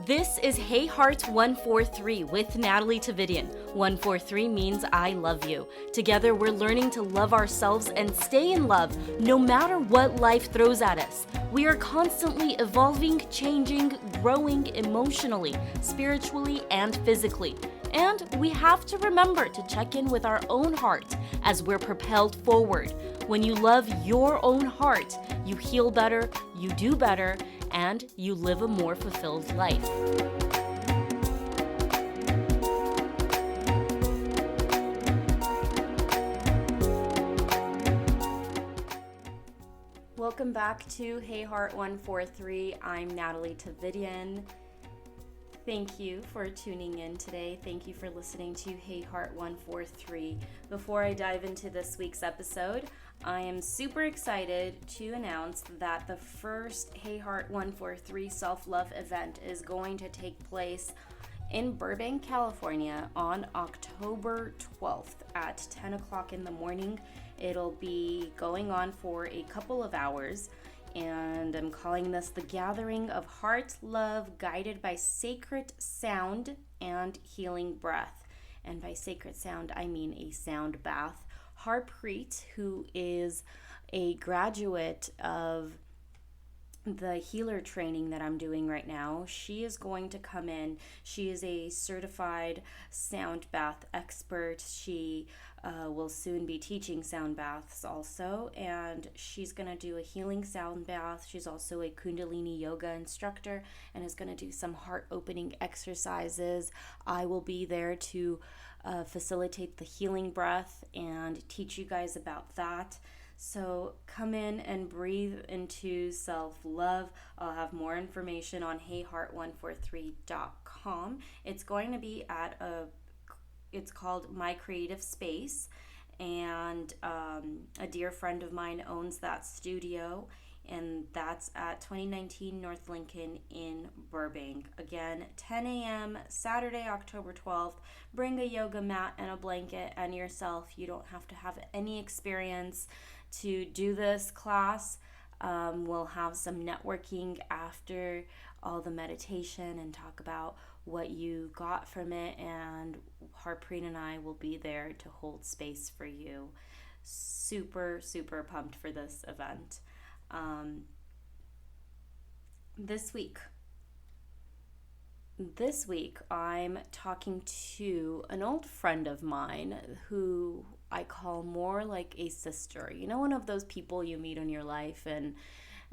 This is Hey Heart 143 with Natalie Tavidian. 143 means I love you. Together we're learning to love ourselves and stay in love no matter what life throws at us. We are constantly evolving, changing, growing emotionally, spiritually, and physically. And we have to remember to check in with our own heart as we're propelled forward. When you love your own heart, you heal better, you do better, and you live a more fulfilled life. Welcome back to Hey Heart 143. I'm Natalie Tavidian. Thank you for tuning in today. Thank you for listening to Hey Heart 143. Before I dive into this week's episode, I am super excited to announce that the first Hey Heart 143 self-love event is going to take place in Burbank, California on October 12th at 10 o'clock in the morning. It'll be going on for a couple of hours, and I'm calling this the Gathering of Heart Love, guided by sacred sound and healing breath. And by sacred sound, I mean a sound bath. Harpreet, who is a graduate of the healer training that I'm doing right now, she is going to come in. She is a certified sound bath expert. She will soon be teaching sound baths also, and she's going to do a healing sound bath. She's also a Kundalini yoga instructor and is going to do some heart-opening exercises. I will be there to facilitate the healing breath and teach you guys about that. So come in and breathe into self-love. I'll have more information on heyheart143.com. It's going to be at it's called My Creative Space, and a dear friend of mine owns that studio, and that's at 2019 North Lincoln in Burbank. Again, 10 a.m. Saturday, October 12th. Bring a yoga mat and a blanket and yourself. You don't have to have any experience to do this class. We'll have some networking after all the meditation and talk about what you got from it, and Harpreet and I will be there to hold space for you. Super, super pumped for this event. This week I'm talking to an old friend of mine who I call more like a sister. You know, one of those people you meet in your life and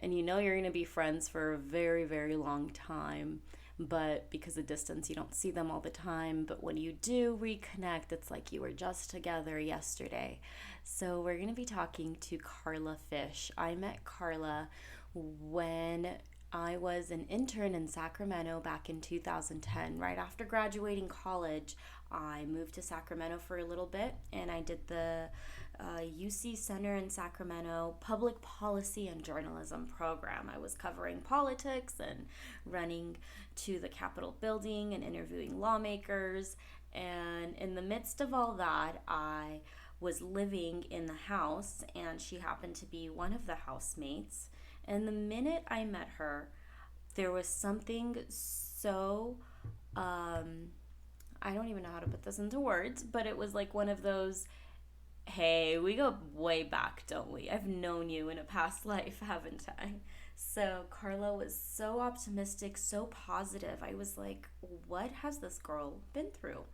you know you're going to be friends for a very, very long time, but because of distance you don't see them all the time. But when you do reconnect, it's like you were just together yesterday. So we're going to be talking to Karla Fish. I met Karla when I was an intern in Sacramento back in 2010. Right after graduating college, I moved to Sacramento for a little bit, and I did the UC Center in Sacramento Public Policy and Journalism program. I was covering politics and running to the Capitol building and interviewing lawmakers. And in the midst of all that, I was living in the house, and she happened to be one of the housemates. And the minute I met her, there was something so, I don't even know how to put this into words, but it was like one of those, hey, we go way back, don't we? I've known you in a past life, haven't I? So Karla was so optimistic, so positive. I was like, what has this girl been through?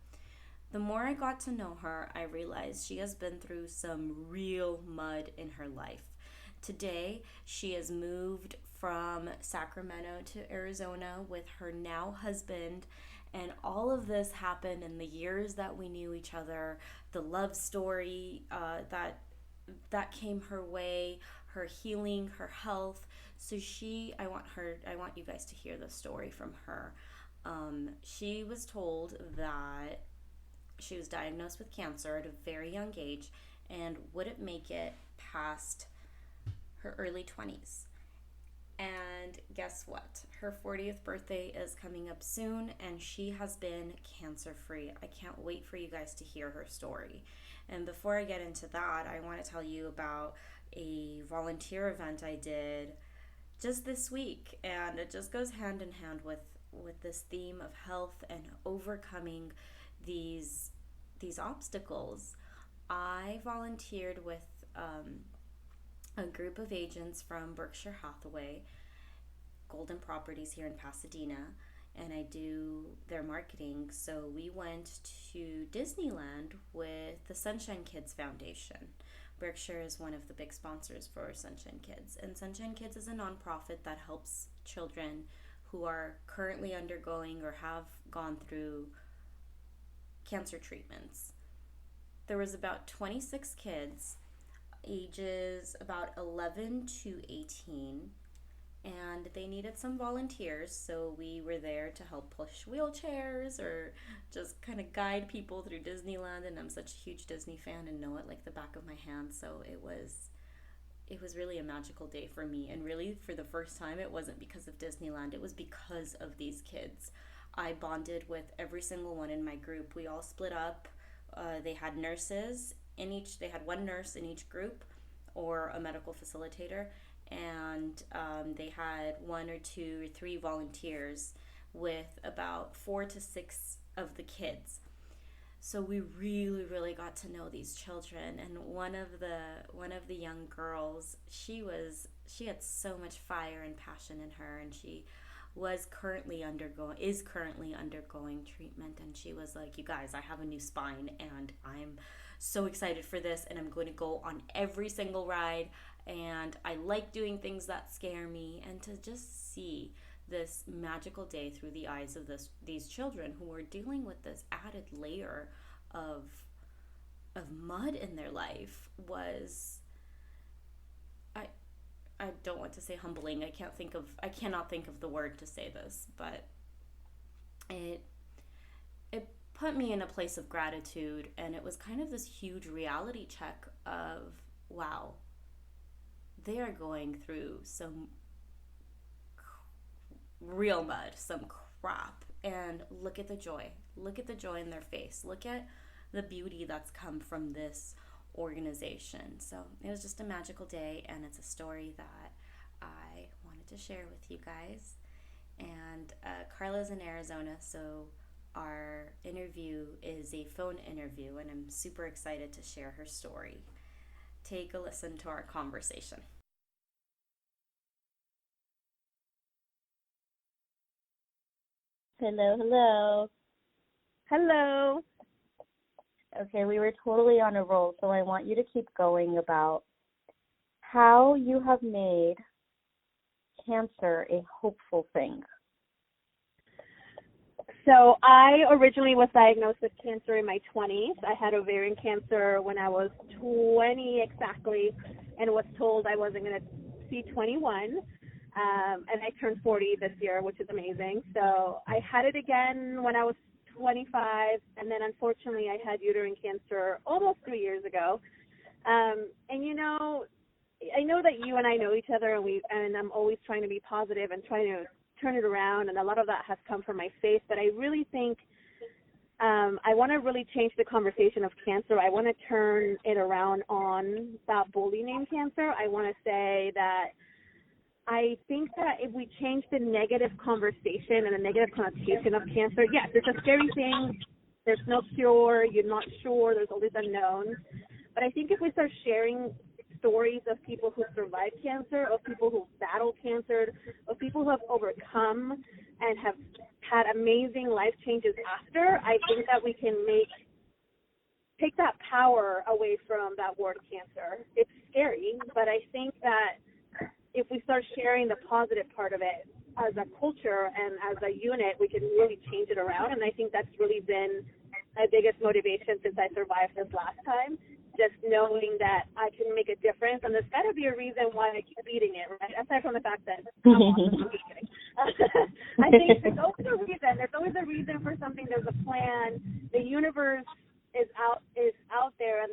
The more I got to know her, I realized she has been through some real mud in her life. Today, she has moved from Sacramento to Arizona with her now husband, and all of this happened in the years that we knew each other. The love story that came her way, her healing, her health. So I want you guys to hear the story from her. She was told that she was diagnosed with cancer at a very young age and wouldn't make it past her early 20s. And guess what? Her 40th birthday is coming up soon, and she has been cancer-free. I can't wait for you guys to hear her story. And before I get into that, I want to tell you about a volunteer event I did just this week, and it just goes hand in hand with with this theme of health and overcoming these obstacles, I volunteered with a group of agents from Berkshire Hathaway, Golden Properties here in Pasadena, and I do their marketing. So we went to Disneyland with the Sunshine Kids Foundation. Berkshire is one of the big sponsors for Sunshine Kids, and Sunshine Kids is a nonprofit that helps children who are currently undergoing or have gone through cancer treatments. There was about 26 kids, ages about 11 to 18, and they needed some volunteers, so we were there to help push wheelchairs or just kind of guide people through Disneyland. And I'm such a huge Disney fan and know it like the back of my hand, so it was really a magical day for me. And really, for the first time, it wasn't because of Disneyland, it was because of these kids. I bonded with every single one in my group. We all split up. They had nurses in each, they had one nurse in each group or a medical facilitator, and they had 1 or 2 or 3 volunteers with about 4 to 6 of the kids. So we really, really got to know these children. And one of the young girls, she had so much fire and passion in her, and she is currently undergoing treatment. And she was like, "You guys, I have a new spine, and I'm so excited for this, and I'm going to go on every single ride, and I like doing things that scare me." And to just see this magical day through the eyes of these children who were dealing with this added layer of mud in their life was, I don't want to say humbling. I cannot think of the word to say this, but it put me in a place of gratitude, and it was kind of this huge reality check of, wow, they are going through some real mud, some crap, and look at the joy in their face. Look at the beauty that's come from this organization. So it was just a magical day, and it's a story that I wanted to share with you guys. And Karla's in Arizona, so our interview is a phone interview, and I'm super excited to share her story. Take a listen to our conversation. Hello, hello. Hello. Okay, we were totally on a roll, so I want you to keep going about how you have made cancer a hopeful thing. So I originally was diagnosed with cancer in my 20s. I had ovarian cancer when I was 20 exactly, and was told I wasn't going to see 21. And I turned 40 this year, which is amazing. So I had it again when I was 25, and then unfortunately I had uterine cancer almost 3 years ago. And you know, I know that you and I know each other, and I'm always trying to be positive and trying to turn it around, and a lot of that has come from my faith. But I really think I want to really change the conversation of cancer. I want to turn it around on that bully named cancer. I want to say that I think that if we change the negative conversation and the negative connotation of cancer, yes, it's a scary thing. There's no cure. You're not sure. There's all these unknowns. But I think if we start sharing stories of people who survived cancer, of people who battled cancer, of people who have overcome and have had amazing life changes after, I think that we can take that power away from that word cancer. It's scary, but I think that if we start sharing the positive part of it as a culture and as a unit, we can really change it around. And I think that's really been my biggest motivation since I survived this last time, just knowing that I can make a difference. And there's got to be a reason why I keep beating it, right? Aside from the fact that I'm awesome. I'm just kidding. I think there's always a reason. There's always a reason for something. There's a plan. The universe is out there, and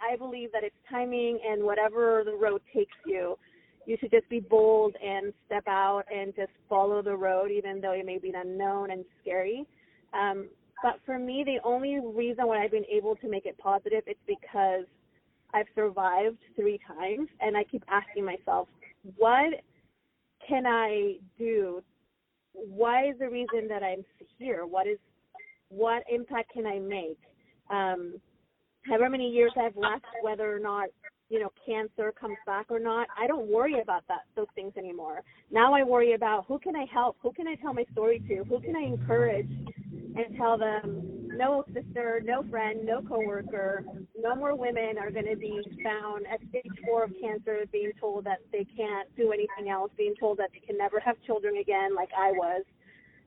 I believe that it's timing, and whatever the road takes you, you should just be bold and step out and just follow the road, even though it may be unknown and scary. But for me, the only reason why I've been able to make it positive is because I've survived 3 times, and I keep asking myself, what can I do what is the reason that I'm here? What impact can I make? However many years I've left, whether or not, cancer comes back or not, I don't worry about those things anymore. Now I worry about who can I help? Who can I tell my story to? Who can I encourage and tell them, no sister, no friend, no coworker, no more women are going to be found at stage 4 of cancer being told that they can't do anything else, being told that they can never have children again like I was.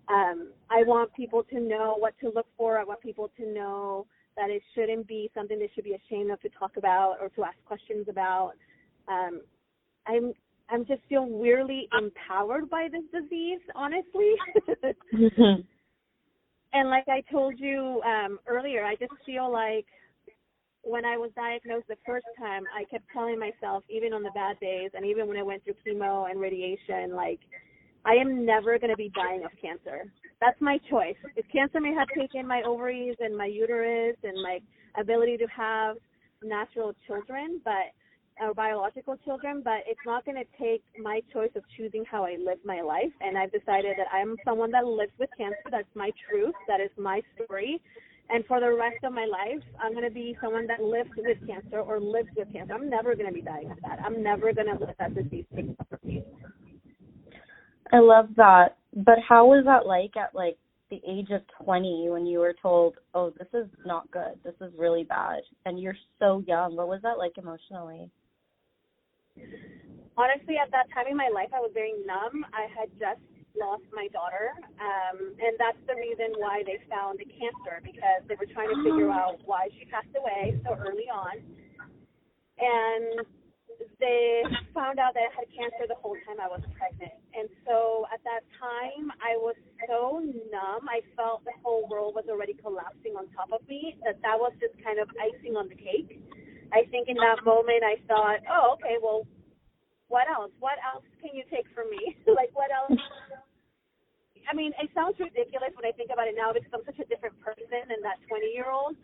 I want people to know what to look for. I want people to know that it shouldn't be something they should be ashamed of to talk about or to ask questions about. I'm just feel weirdly empowered by this disease, honestly. Mm-hmm. And like I told you earlier, I just feel like when I was diagnosed the first time, I kept telling myself, even on the bad days and even when I went through chemo and radiation, like, I am never going to be dying of cancer. That's my choice. If cancer may have taken my ovaries and my uterus and my ability to have natural children, or biological children, but it's not going to take my choice of choosing how I live my life. And I've decided that I'm someone that lives with cancer. That's my truth. That is my story. And for the rest of my life, I'm going to be someone that lives with cancer or lives with cancer. I'm never going to be dying of that. I'm never going to let that disease take over me. I love that. But how was that like at the age of 20 when you were told, oh, this is not good, this is really bad, and you're so young? What was that like emotionally? Honestly, at that time in my life, I was very numb. I had just lost my daughter, and that's the reason why they found the cancer, because they were trying to figure out why she passed away so early on. And they found out that I had cancer the whole time I was pregnant. And so at that time, I was so numb. I felt the whole world was already collapsing on top of me, that was just kind of icing on the cake. I think in that moment, I thought, oh, okay, well, what else? What else can you take from me? Like, what else? I mean, it sounds ridiculous when I think about it now because I'm such a different person than that 20-year-old,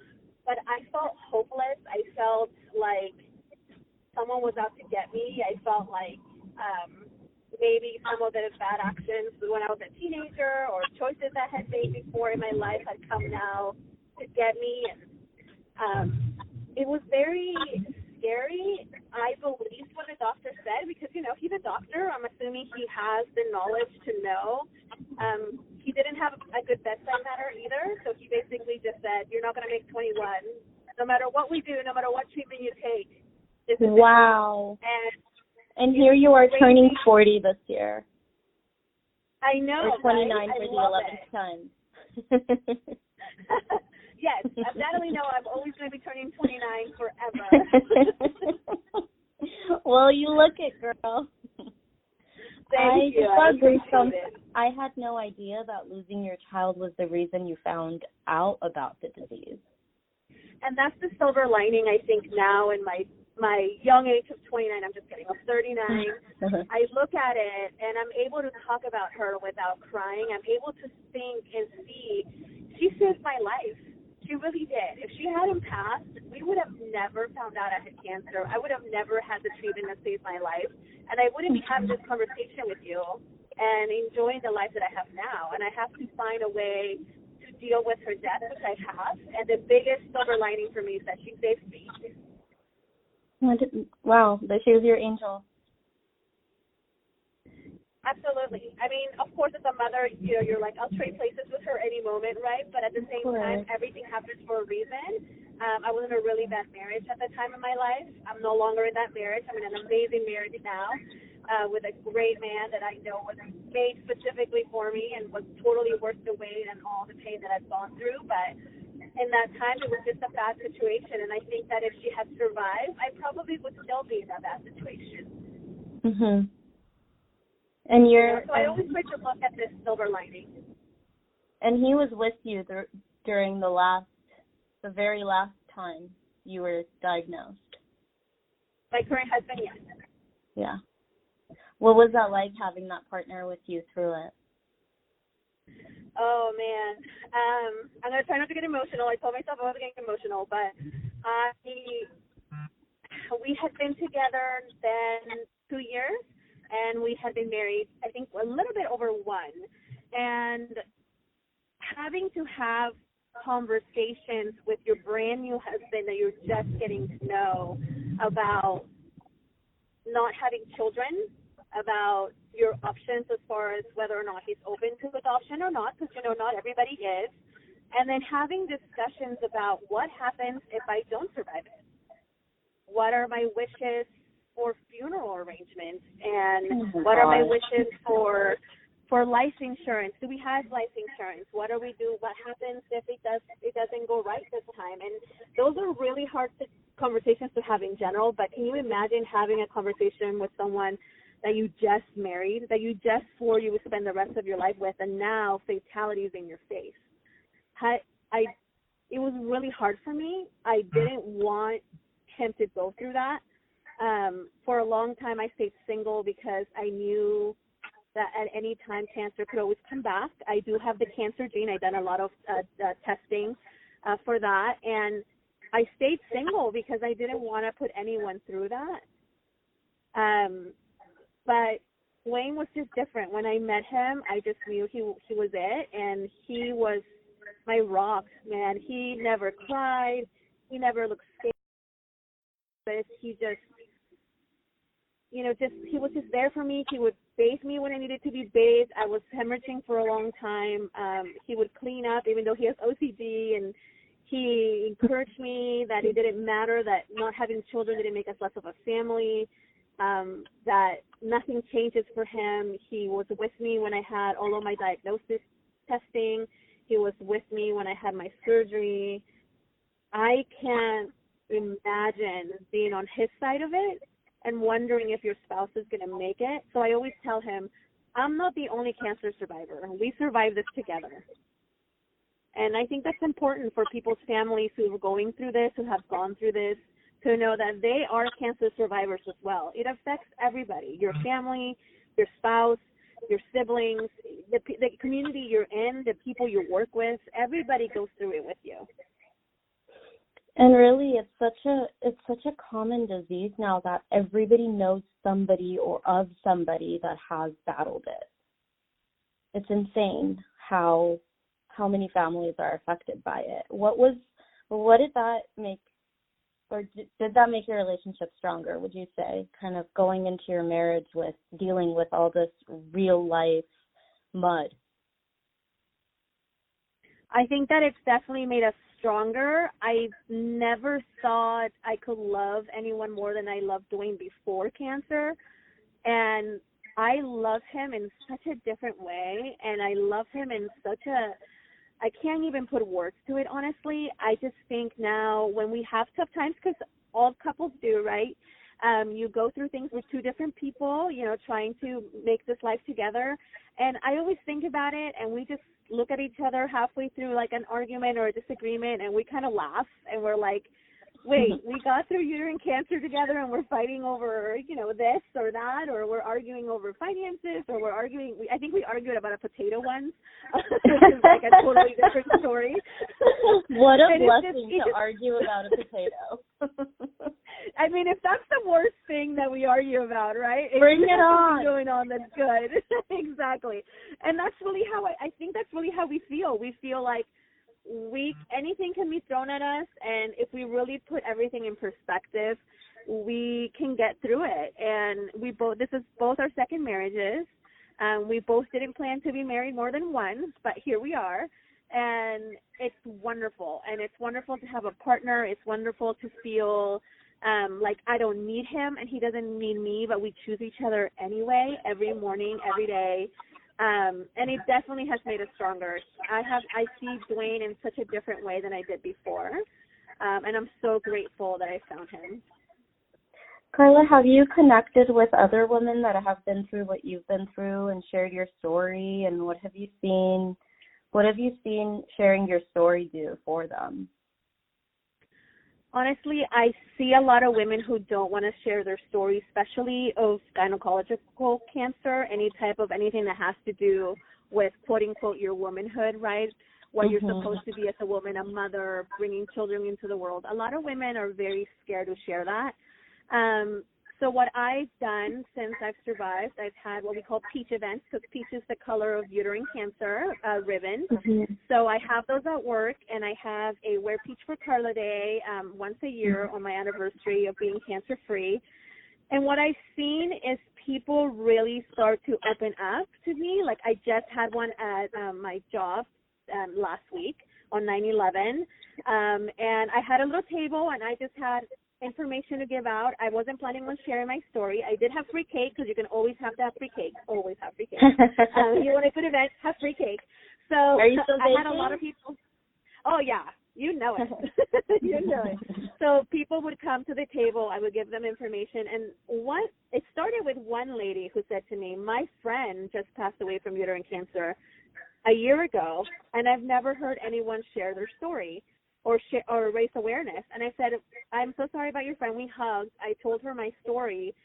but I felt hopeless. I felt like someone was out to get me. I felt like maybe some of the bad actions when I was a teenager or choices I had made before in my life had come now to get me. And it was very scary. I believed what the doctor said because, he's a doctor. I'm assuming he has the knowledge to know. He didn't have a good bedside manner either, so he basically just said, you're not going to make 21. No matter what we do, no matter what treatment you take. Wow. And here you are turning 40 this year. I know. Or 29 right? for the 11th time. Yes, Natalie, no, I'm always going to be turning 29 forever. Well, you look it, girl. Thank you. I had no idea that losing your child was the reason you found out about the disease. And that's the silver lining, I think, now in my young age of 29, I'm just kidding, of 39, I look at it and I'm able to talk about her without crying. I'm able to think and see she saved my life. She really did. If she hadn't passed, we would have never found out I had cancer. I would have never had the treatment that saved my life. And I wouldn't be having this conversation with you and enjoying the life that I have now. And I have to find a way to deal with her death, which I have. And the biggest silver lining for me is that she saved me. Wow, that she was your angel. Absolutely. I mean, of course, as a mother, you're like, I'll trade places with her any moment, right? But at the same time, everything happens for a reason. I was in a really bad marriage at the time of my life. I'm no longer in that marriage. I'm in an amazing marriage now with a great man that I know was made specifically for me and was totally worth the wait and all the pain that I've gone through. But in that time, it was just a bad situation. And I think that if she had survived, I probably would still be in that bad situation. Mhm. And so I always try to look at this silver lining. And he was with you during the very last time you were diagnosed. My current husband, yes. Yeah. What was that like, having that partner with you through it? Oh, man. I'm going to try not to get emotional. I told myself I wasn't getting emotional, but we had been together then 2 years. And we had been married, I think, a little bit over 1. and having to have conversations with your brand new husband that you're just getting to know about not having children, about your options as far as whether or not he's open to adoption or not, because, not everybody is, and then having discussions about what happens if I don't survive it. What are my wishes for funeral arrangements, and what are my wishes for life insurance? Do we have life insurance? What do we do? What happens if it doesn't go right this time? And those are really hard conversations to have in general, but can you imagine having a conversation with someone that you just married, that you just swore you would spend the rest of your life with, and now fatality is in your face? It was really hard for me. I didn't want him to go through that. For a long time, I stayed single because I knew that at any time cancer could always come back. I do have the cancer gene. I've done a lot of testing for that, and I stayed single because I didn't want to put anyone through that. But Wayne was just different. When I met him, I just knew he was it, and he was my rock, man. He never cried. He never looked scared. He just, he was just there for me. He would bathe me when I needed to be bathed. I was hemorrhaging for a long time. He would clean up, even though he has OCD, and he encouraged me that it didn't matter, that not having children didn't make us less of a family, that nothing changes for him. He was with me when I had all of my diagnosis testing. He was with me when I had my surgery. I can't imagine being on his side of it and wondering if your spouse is going to make it. So I always tell him, I'm not the only cancer survivor. We survived this together. And I think that's important for people's families who are going through this, who have gone through this, to know that they are cancer survivors as well. It affects everybody, your family, your spouse, your siblings, the community you're in, the people you work with. Everybody goes through it with you. And really, it's such a common disease now that everybody knows somebody or of somebody that has battled it. It's insane how many families are affected by it. What did that make, or did that make your relationship stronger, would you say, kind of going into your marriage with dealing with all this real life mud? I think that it's definitely made us stronger. I never thought I could love anyone more than I loved Dwayne before cancer. And I love him in such a different way. And I love him in I can't even put words to it, honestly. I just think now when we have tough times, because all couples do, right? You go through things with two different people, trying to make this life together. And I always think about it, and we just look at each other halfway through like an argument or a disagreement, and we kind of laugh, and we're like, wait, we got through uterine cancer together, and we're fighting over, this or that, or we're arguing over finances, or I think we argued about a potato once, which is like a totally different story. What a blessing to argue about a potato. I mean, if that's the worst thing that we argue about, right? Bring it on. Going on, that's good. Exactly. And that's really how I think that's really how we feel. We feel like anything can be thrown at us, and if we really put everything in perspective, we can get through it. And this is both our second marriages. We both didn't plan to be married more than once, but here we are. And it's wonderful. And it's wonderful to have a partner. It's wonderful to feel like I don't need him and he doesn't need me, but we choose each other anyway, every morning, every day. And it definitely has made us stronger. I see Dwayne in such a different way than I did before. And I'm so grateful that I found him. Karla, have you connected with other women that have been through what you've been through and shared your story? And what have you seen sharing your story do for them? Honestly, I see a lot of women who don't want to share their story, especially of gynecological cancer, anything that has to do with, quote unquote, your womanhood, right? What you're supposed to be as a woman, a mother, bringing children into the world. A lot of women are very scared to share that. So what I've done since I've survived, I've had what we call peach events, because peach is the color of uterine cancer ribbon. Mm-hmm. So I have those at work, and I have a Wear Peach for Karla Day once a year on my anniversary of being cancer-free. And what I've seen is people really start to open up to me. Like I just had one at my job last week on 9/11, and I had a little table, and I just had information to give out. I wasn't planning on sharing my story. I did have free cake, because you can always have to have free cake. Always have free cake. You want a good event, have free cake. So Are you still I had a lot of people. Oh, yeah. You know it. You know it. So people would come to the table. I would give them information. And it started with one lady who said to me, my friend just passed away from uterine cancer a year ago, and I've never heard anyone share their story or raise awareness. And I said, I'm so sorry about your friend. We hugged. I told her my story.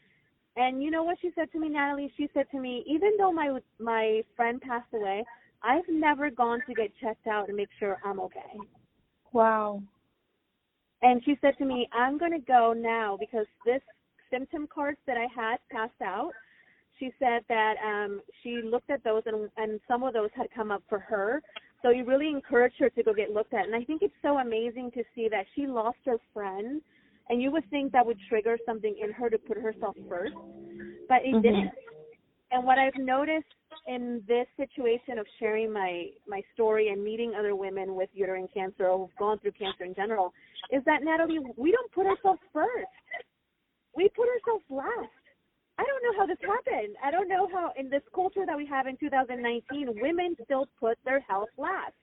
And you know what she said to me, Natalie? She said to me, even though my friend passed away, I've never gone to get checked out and make sure I'm okay. Wow. And she said to me, I'm going to go now because this symptom cards that I had passed out, she said that she looked at those and some of those had come up for her. So you really encouraged her to go get looked at. And I think it's so amazing to see that she lost her friend, and you would think that would trigger something in her to put herself first, but it didn't. And what I've noticed in this situation of sharing my story and meeting other women with uterine cancer or who've gone through cancer in general is that, Natalie, we don't put ourselves first. We put ourselves last. I don't know how this happened. I don't know how in this culture that we have in 2019, women still put their health last.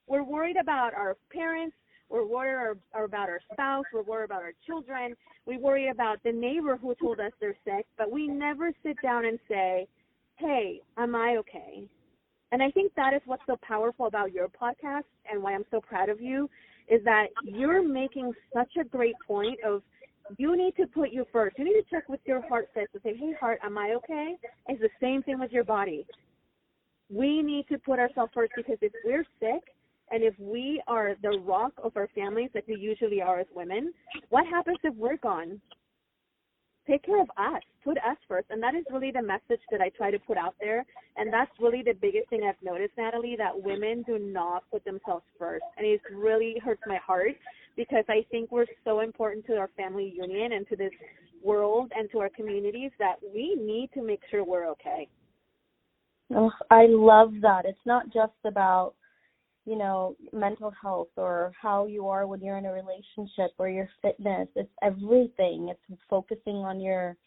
We're worried about our parents. We're worried about our spouse. We're worried about our children. We worry about the neighbor who told us they're sick, but we never sit down and say, hey, am I okay? And I think that is what's so powerful about your podcast and why I'm so proud of you is that you're making such a great point of you need to put you first. You need to check with your heart says to say, hey, heart, am I okay? It's the same thing with your body. We need to put ourselves first because if we're sick and if we are the rock of our families like we usually are as women, what happens if we're gone? Take care of us. Put us first. And that is really the message that I try to put out there. And that's really the biggest thing I've noticed, Natalie, that women do not put themselves first. And it really hurts my heart because I think we're so important to our family union and to this world and to our communities that we need to make sure we're okay. Oh, I love that. It's not just about, mental health or how you are when you're in a relationship or your fitness. It's everything. It's focusing on your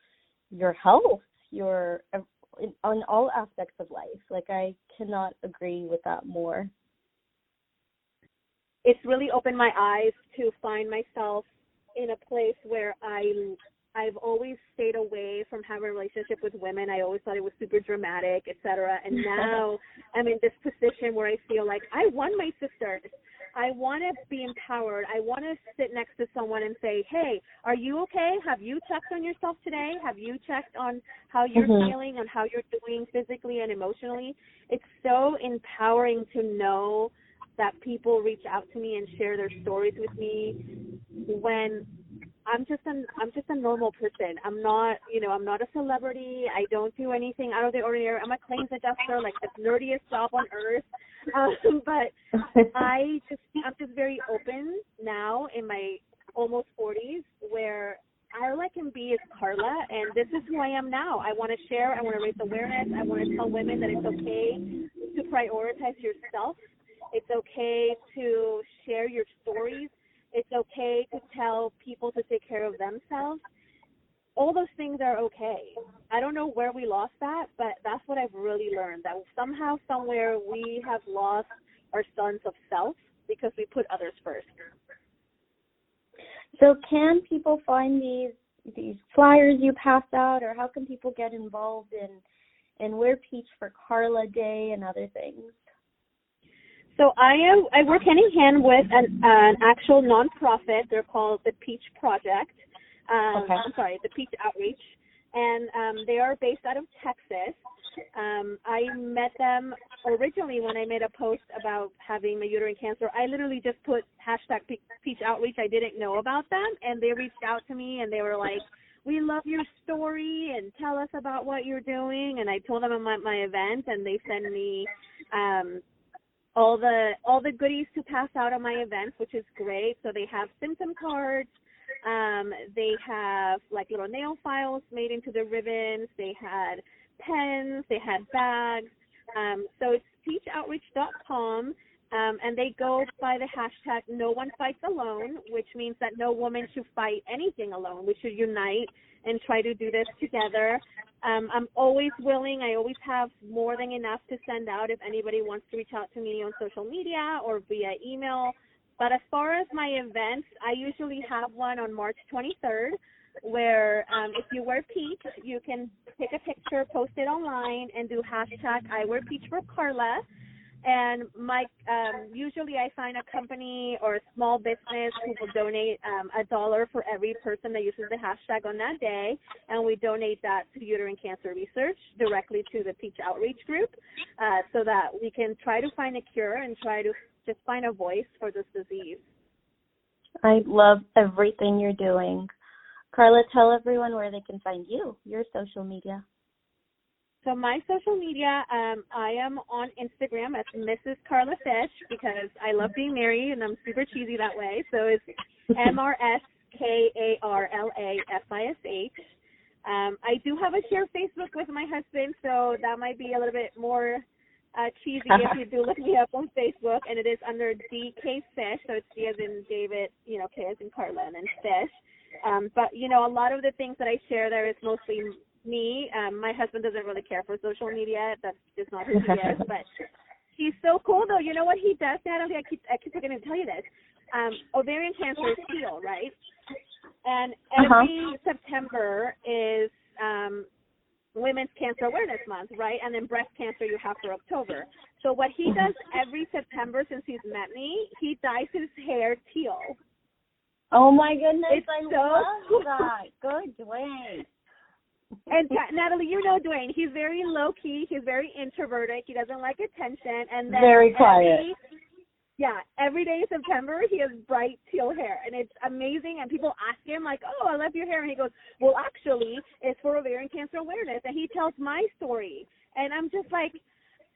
health, on all aspects of life. Like, I cannot agree with that more. It's really opened my eyes to find myself in a place where I've always stayed away from having a relationship with women. I always thought it was super dramatic, etc. And now I'm in this position where I feel like I won my sisters. I want to be empowered. I want to sit next to someone and say, hey, are you okay? Have you checked on yourself today? Have you checked on how you're feeling, on how you're doing physically and emotionally? It's so empowering to know that people reach out to me and share their stories with me when I'm just a normal person. I'm not a celebrity. I don't do anything out of the ordinary. I'm a claims adjuster, like the nerdiest job on earth. But I'm just very open now in my almost 40s where all I can be is Karla, and this is who I am now. I want to share. I want to raise awareness. I want to tell women that it's okay to prioritize yourself. It's okay to share your stories. It's okay to tell people to take care of themselves. All those things are okay. I don't know where we lost that, but that's what I've really learned, that somehow, somewhere, we have lost our sense of self because we put others first. So can people find these flyers you pass out, or how can people get involved in Wear Peach for Karla Day and other things? So I work hand in hand with an actual nonprofit. They're called the Peach Project. The Peach Outreach, and they are based out of Texas. I met them originally when I made a post about having my uterine cancer. I literally just put hashtag Peach Outreach. I didn't know about them, and they reached out to me, and they were like, we love your story and tell us about what you're doing. And I told them about my event, and they send me all the goodies to pass out at my events, which is great. So they have symptom cards. They have like little nail files made into the ribbons. They had pens. They had bags. So it's peachoutreach.com. And they go by the hashtag No One Fights Alone, which means that no woman should fight anything alone. We should unite and try to do this together. I'm always willing. I always have more than enough to send out if anybody wants to reach out to me on social media or via email. But as far as my events, I usually have one on March 23rd where if you wear peach, you can take a picture, post it online, and do hashtag IWearPeachForKarla. And usually I find a company or a small business who will donate $1 for every person that uses the hashtag on that day, and we donate that to uterine cancer research directly to the Peach Outreach Group, so that we can try to find a cure and try to just find a voice for this disease. I love everything you're doing. Karla, tell everyone where they can find you, your social media. So my social media, I am on Instagram as Mrs. Karla Fish because I love being married and I'm super cheesy that way. So it's MRSKARLAFISH. I do have a shared Facebook with my husband, so that might be a little bit more cheesy if you do look me up on Facebook, and it is under DK Fish. So it's D as in David, K as in Karla, and then Fish. But, a lot of the things that I share there is mostly me. My husband doesn't really care for social media. That's just not who he is. But he's so cool, though. You know what he does, Natalie? I keep forgetting to tell you this. Ovarian cancer is teal, right? And every September is Women's Cancer Awareness Month, right? And then breast cancer you have for October. So what he does every September since he's met me, he dyes his hair teal. Oh, my goodness. I love that. Good, Dwayne. And Natalie, Dwayne, he's very low-key. He's very introverted. He doesn't like attention. And then very quiet. Every day in September, he has bright teal hair. And it's amazing. And people ask him, like, oh, I love your hair. And he goes, well, actually, it's for ovarian cancer awareness. And he tells my story. And I'm just like,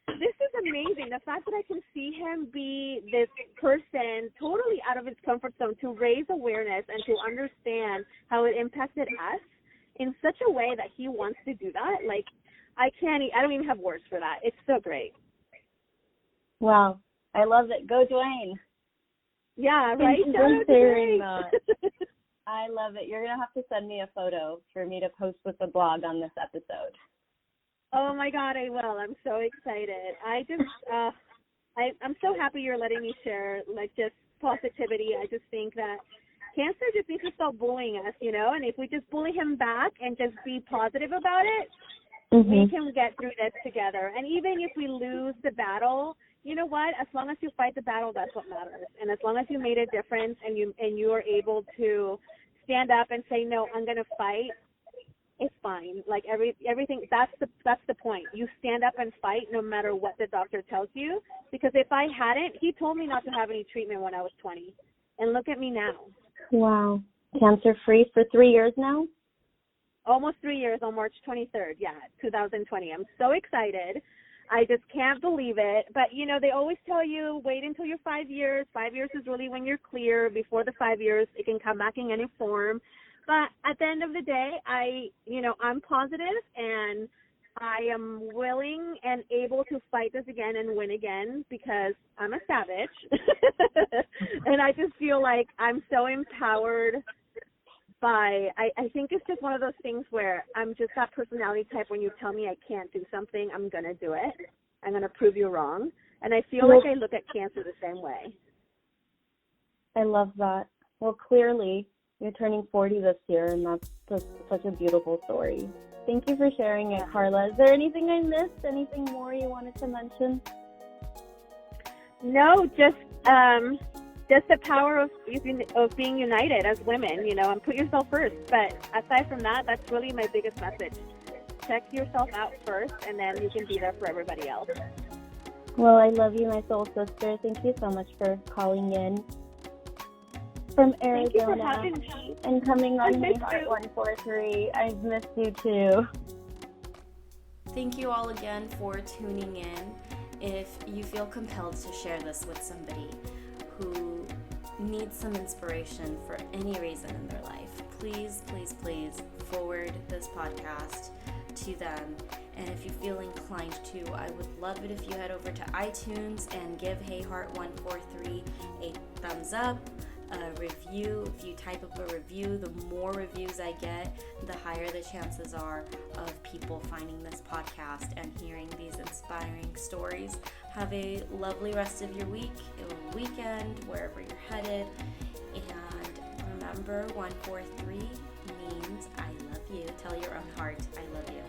this is amazing. The fact that I can see him be this person totally out of his comfort zone to raise awareness and to understand how it impacted us in such a way that he wants to do that. Like, I don't even have words for that. It's so great. Wow. I love it. Go Dwayne. Yeah, right? I love it. You're going to have to send me a photo for me to post with the blog on this episode. Oh, my God, I will. I'm so excited. I'm so happy you're letting me share, just positivity. I just think that cancer just needs to stop bullying us, and if we just bully him back and just be positive about it, we can get through this together. And even if we lose the battle, you know what? As long as you fight the battle, that's what matters. And as long as you made a difference and you are able to stand up and say, no, I'm going to fight, it's fine. Like everything, that's the point. You stand up and fight no matter what the doctor tells you. Because if I hadn't, he told me not to have any treatment when I was 20. And look at me now. Wow. Cancer-free for 3 years now? Almost 3 years on March 23rd, 2020. I'm so excited. I just can't believe it. But, they always tell you, wait until you're 5 years. 5 years is really when you're clear. Before the 5 years, it can come back in any form. But at the end of the day, I'm positive, and I am willing and able to fight this again and win again because I'm a savage. And I just feel like I'm so empowered by, I think it's just one of those things where I'm just that personality type. When you tell me I can't do something, I'm going to do it. I'm going to prove you wrong. And I feel like I look at cancer the same way. I love that. Well, clearly, you're turning 40 this year, and that's just such a beautiful story. Thank you for sharing it, Karla. Is there anything I missed? Anything more you wanted to mention? No, just the power of being united as women, and put yourself first. But aside from that, that's really my biggest message. Check yourself out first, and then you can be there for everybody else. Well, I love you, my soul sister. Thank you so much for calling in from Arizona. Thank you for having me. and coming on Hey Heart 143. I've missed you too. Thank you all again for tuning in. If you feel compelled to share this with somebody who needs some inspiration for any reason in their life, please forward this podcast to them. And if you feel inclined to, I would love it if you head over to iTunes and give Hey Heart 143 a thumbs up, a review. If you type up a review, the more reviews I get, the higher the chances are of people finding this podcast and hearing these inspiring stories. Have a lovely rest of your week, or weekend, wherever you're headed. And remember, 143 means I love you. Tell your own heart I love you.